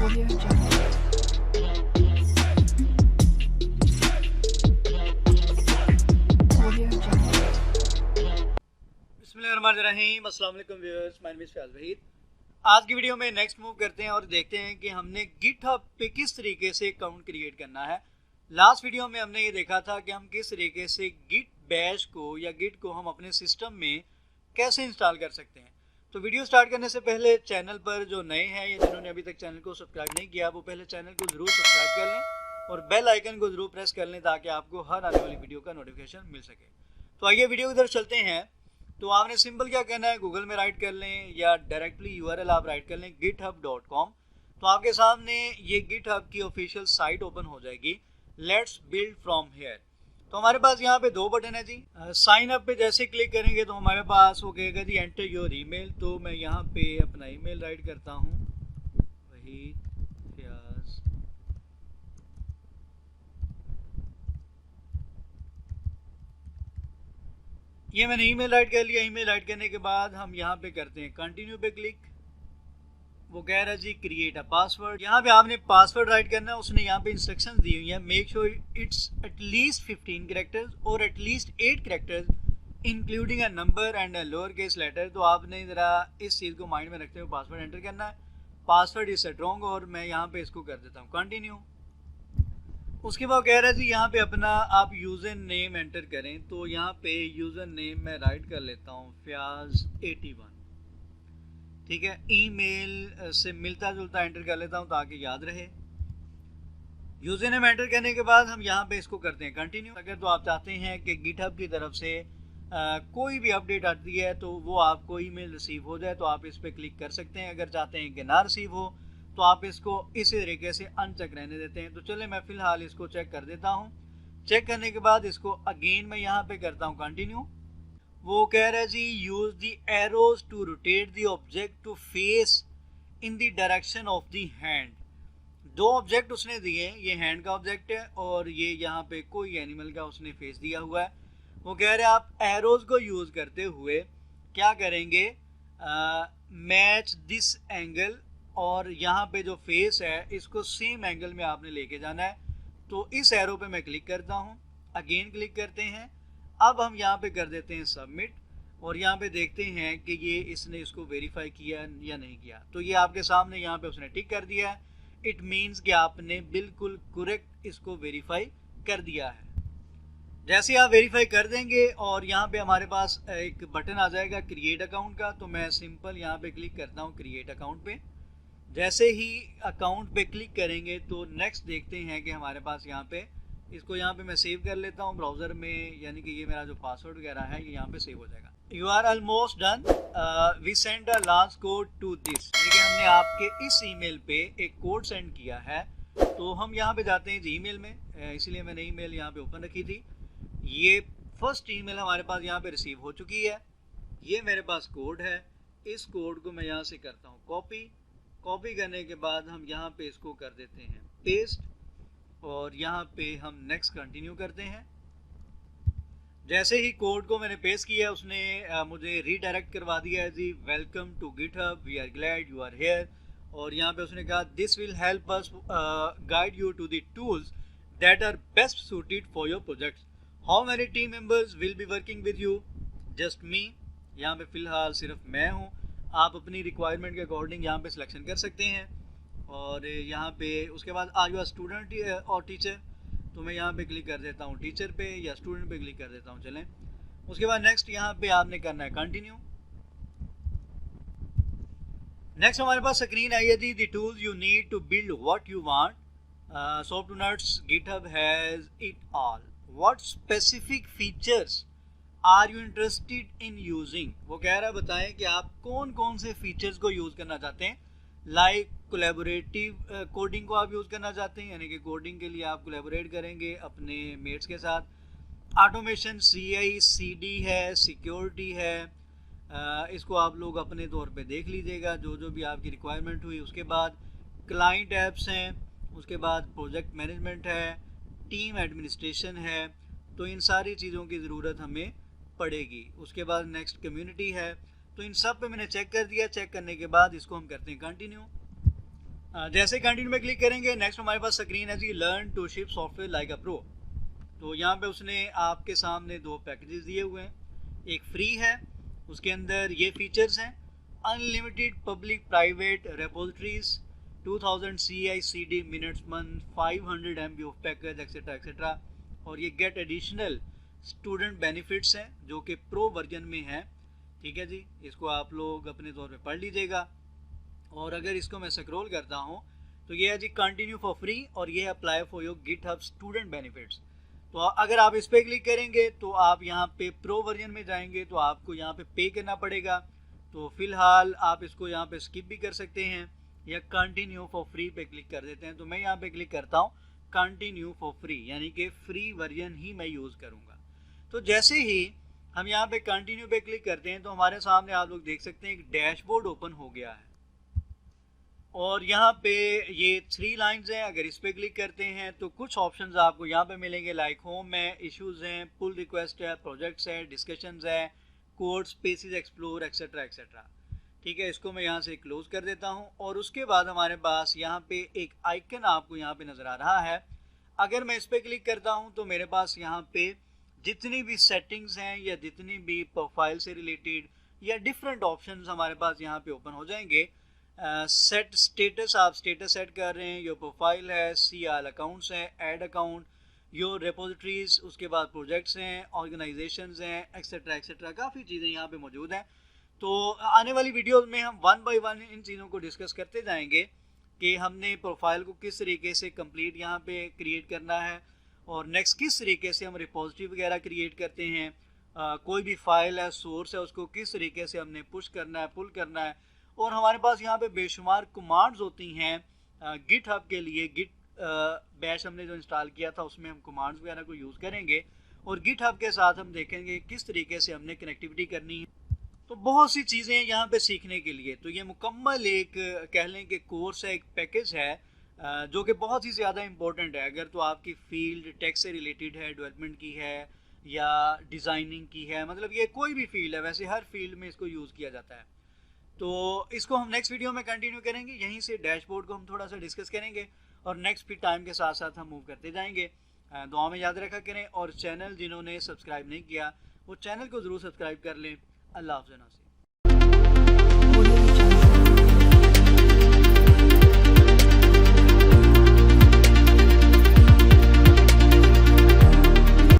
Audio Jungle. Audio Jungle. बिस्मिल्लाहिर्रहमानिर्रहीम। अस्सलाम वालेकुम व्यूअर्स, माय नेम इज़ फैज़ वहीद। आज की वीडियो में नेक्स्ट मूव करते हैं और देखते हैं कि हमने गिटहब पे किस तरीके से अकाउंट क्रिएट करना है। लास्ट वीडियो में हमने ये देखा था कि हम किस तरीके से गिट बैश को या गिट को हम अपने सिस्टम में कैसे इंस्टॉल कर सकते हैं। तो वीडियो स्टार्ट करने से पहले चैनल पर जो नए हैं या जिन्होंने अभी तक चैनल को सब्सक्राइब नहीं किया, वो पहले चैनल को ज़रूर सब्सक्राइब कर लें और बेल आइकन को ज़रूर प्रेस कर लें ताकि आपको हर आने वाली वीडियो का नोटिफिकेशन मिल सके। तो आइए वीडियो की तरफ चलते हैं। तो आपने सिंपल क्या करना है, गूगल में राइट कर लें या डायरेक्टली यूआरएल आप राइट कर लें github.com। तो आपके सामने ये गिटहब की ऑफिशियल साइट ओपन हो जाएगी, लेट्स बिल्ड फ्रॉम हेयर। तो हमारे पास यहाँ पे दो बटन है जी। साइन अप पे जैसे क्लिक करेंगे तो हमारे पास वो कहेगा जी एंटर योर ईमेल। तो मैं यहाँ पे अपना ईमेल राइट करता हूँ, वहीद फयाज। ये मैंने ईमेल राइट कर लिया। ईमेल राइट करने के बाद हम यहाँ पे करते हैं कंटिन्यू पे क्लिक। वो कह रहा है जी क्रिएट अ पासवर्ड। यहाँ पे आपने पासवर्ड राइट करना है। उसने यहाँ पे इंस्ट्रक्शंस दी हुई हैं, make sure it's at least 15 characters और at least 8 characters including a number and a lower case letter. तो आपने ज़रा इस चीज़ को माइंड में रखते हुए पासवर्ड एंटर करना है। पासवर्ड इज स्ट्रॉन्ग और मैं यहाँ पे इसको कर देता हूँ कंटिन्यू। उसके बाद कह रहा है जी यहाँ पे अपना आप यूज़र नेम एंटर करें। तो यहाँ पे यूज़र नेम मैं राइट कर लेता हूँ फयाज81, ठीक है। ईमेल से मिलता जुलता एंटर कर लेता हूँ ताकि याद रहे। यूज़र नेम एंटर करने के बाद हम यहाँ पे इसको करते हैं कंटिन्यू। अगर तो आप चाहते हैं कि गिटहब की तरफ से कोई भी अपडेट आती है तो वो आपको ईमेल रिसीव हो जाए तो आप इस पर क्लिक कर सकते हैं। अगर चाहते हैं कि ना रिसीव हो तो आप इसको इसी तरीके से अनचेक रहने देते हैं। तो चले मैं फ़िलहाल इसको चेक कर देता हूँ। चेक करने के बाद इसको अगेन मैं यहाँ पे करता हूँ कंटिन्यू। वो कह रहा है ji use the arrows to rotate the object to face in the direction of the hand. दो ऑब्जेक्ट उसने दिए, ये हैंड का ऑब्जेक्ट है और ये यहाँ पे कोई एनिमल का उसने फेस दिया हुआ है। वो कह रहे हैं आप एरोज को यूज करते हुए क्या करेंगे, मैच दिस एंगल, और यहाँ पे जो फेस है इसको सेम एंगल में आपने लेके जाना है। तो इस एरो पे मैं क्लिक करता हूँ, अगेन क्लिक करते हैं। अब हम यहाँ पे कर देते हैं सबमिट और यहाँ पे देखते हैं कि ये इसने इसको वेरीफाई किया या नहीं किया। तो ये आपके सामने यहाँ पे उसने टिक कर दिया है। इट मीन्स कि आपने बिल्कुल करेक्ट इसको वेरीफाई कर दिया है। जैसे आप वेरीफाई कर देंगे और यहाँ पे हमारे पास एक बटन आ जाएगा क्रिएट अकाउंट का। तो मैं सिंपल यहाँ पे क्लिक करता हूँ क्रिएट अकाउंट पे। जैसे ही अकाउंट पे क्लिक करेंगे तो नेक्स्ट देखते हैं कि हमारे पास यहाँ पे इसको यहाँ पे मैं सेव कर लेता हूँ ब्राउज़र में, यानी कि ये मेरा जो पासवर्ड वगैरह है ये यहाँ पे सेव हो जाएगा। You are almost done, we send a last code to this, यानी कि हमने आपके इस ईमेल पे एक कोड सेंड किया है। तो हम यहाँ पे जाते हैं जी ईमेल में, इसलिए मैंने ईमेल यहाँ पे ओपन रखी थी। ये फर्स्ट ईमेल हमारे पास यहाँ पे रिसीव हो चुकी है। ये मेरे पास कोड है। इस कोड को मैं यहाँ से करता हूँ कॉपी करने के बाद हम यहाँ पे इसको कर देते हैं पेस्ट और यहाँ पे हम नेक्स्ट कंटिन्यू करते हैं। जैसे ही कोड को मैंने पेस्ट किया उसने मुझे रीडायरेक्ट करवा दिया है ji, welcome to GitHub, we are glad you are here. और यहाँ पे उसने कहा this will help us guide you to the tools that are best suited for your projects. How many team members will be working with you? Just me. यहाँ पे फ़िलहाल सिर्फ मैं हूँ। आप अपनी रिक्वायरमेंट के अकॉर्डिंग यहाँ पे सिलेक्शन कर सकते हैं। और यहाँ पे उसके बाद आर यू आर स्टूडेंट और टीचर, तो मैं यहाँ पे क्लिक कर देता हूँ टीचर पे या स्टूडेंट पे क्लिक कर देता हूँ। चलें, उसके बाद नेक्स्ट यहाँ पे आपने करना है कंटिन्यू। नेक्स्ट हमारे पास स्क्रीन आई है ji, the tools you need to build what you want, soft to nuts GitHub has it all, what specific features are you interested in using. वो कह रहा है बताएं कि आप कौन कौन से फीचर्स को यूज़ करना चाहते हैं। लाइक कोलैबोरेटिव कोडिंग को आप यूज़ करना चाहते हैं, यानी कि कोडिंग के लिए आप कोलैबोरेट करेंगे अपने मेट्स के साथ। ऑटोमेशन CI/CD है, सिक्योरिटी है, इसको आप लोग अपने तौर पे देख लीजिएगा जो जो भी आपकी रिक्वायरमेंट हुई। उसके बाद क्लाइंट ऐप्स हैं, उसके बाद प्रोजेक्ट मैनेजमेंट है, टीम एडमिनिस्ट्रेशन है। तो इन सारी चीज़ों की ज़रूरत हमें पड़ेगी। उसके बाद नेक्स्ट कम्युनिटी है। तो इन सब पे मैंने चेक कर दिया। चेक करने के बाद इसको हम करते हैं कंटिन्यू। जैसे कंटिन्यू में क्लिक करेंगे नेक्स्ट हमारे पास स्क्रीन है ji learn to ship software like a pro. तो यहाँ पे उसने आपके सामने दो पैकेजेस दिए हुए हैं, एक फ्री है उसके अंदर ये फीचर्स हैं unlimited public private repositories 2000 CI/CD minutes month 500 MB of package etcetera etcetera. और ये गेट एडिशनल स्टूडेंट बेनिफिट्स हैं जो कि प्रो वर्जन में है। ठीक है जी, इसको आप लोग अपने तौर पे पढ़ लीजिएगा। और अगर इसको मैं स्क्रॉल करता हूँ तो ये है जी कंटिन्यू फॉर फ्री और ये apply for your GitHub student benefits. तो अगर आप इस पर क्लिक करेंगे तो आप यहाँ पे प्रो वर्जन में जाएंगे तो आपको यहाँ पे करना पड़ेगा। तो फिलहाल आप इसको यहाँ पे स्किप भी कर सकते हैं या कंटिन्यू फॉर फ्री पे क्लिक कर देते हैं। तो मैं यहाँ पे क्लिक करता हूँ कंटिन्यू फॉर फ्री, यानी कि फ्री वर्जन ही मैं यूज़ करूँगा। तो जैसे ही हम यहाँ पे कंटिन्यू पे क्लिक करते हैं तो हमारे सामने आप लोग देख सकते हैं एक डैशबोर्ड ओपन हो गया है और यहाँ पे ये 3 लाइंस हैं। अगर इस पे क्लिक करते हैं तो कुछ ऑप्शंस आपको यहाँ पे मिलेंगे, लाइक होम है, इश्यूज हैं, पुल रिक्वेस्ट है, प्रोजेक्ट्स है, डिस्कशंस है, code spaces explore etcetera etcetera. ठीक है, इसको मैं यहाँ से क्लोज कर देता हूँ और उसके बाद हमारे पास यहाँ पे एक आइकन आपको यहाँ पे नज़र आ रहा है। अगर मैं इस पर क्लिक करता हूँ तो मेरे पास यहाँ पे जितनी भी सेटिंग्स हैं या जितनी भी प्रोफाइल से रिलेटेड या डिफरेंट ऑप्शंस हमारे पास यहाँ पे ओपन हो जाएंगे। सेट स्टेटस, आप स्टेटस सेट कर रहे हैं, योर प्रोफाइल है, सी आल अकाउंट्स हैं, ऐड अकाउंट, योर रेपोजिटरीज, उसके बाद प्रोजेक्ट्स हैं, ऑर्गेनाइजेशंस हैं एक्सेट्रा एक्सेट्रा। काफ़ी चीज़ें यहाँ पे मौजूद हैं। तो आने वाली वीडियोस में हम 1 बाय 1 इन चीज़ों को डिस्कस करते जाएंगे कि हमने प्रोफाइल को किस तरीके से कंप्लीट यहाँ पे क्रिएट करना है और नेक्स्ट किस तरीके से हम रिपोजिटरी वगैरह क्रिएट करते हैं। कोई भी फाइल है, सोर्स है, उसको किस तरीके से हमने पुश करना है, पुल करना है। और हमारे पास यहाँ पे बेशुमार कमांड्स होती हैं गिटहब के लिए। गिट बैश हमने जो इंस्टॉल किया था उसमें हम कमांड्स वगैरह को यूज़ करेंगे और गिटहब के साथ हम देखेंगे किस तरीके से हमने कनेक्टिविटी करनी है। तो बहुत सी चीज़ें हैं यहाँ पे सीखने के लिए। तो ये मुकम्मल एक कह लें कि कोर्स है, एक पैकेज है जो कि बहुत ही ज़्यादा इम्पोर्टेंट है। अगर तो आपकी फील्ड टेक से रिलेटेड है, डेवलपमेंट की है या डिज़ाइनिंग की है, मतलब ये कोई भी फील्ड है, वैसे हर फील्ड में इसको यूज़ किया जाता है। तो इसको हम नेक्स्ट वीडियो में कंटिन्यू करेंगे, यहीं से डैशबोर्ड को हम थोड़ा सा डिस्कस करेंगे और नेक्स्ट फिर टाइम के साथ साथ हम मूव करते जाएंगे। दुआ में याद रखा करें और चैनल जिन्होंने सब्सक्राइब नहीं किया वो चैनल को ज़रूर सब्सक्राइब कर लें। अल्लाह हाफ़िज़।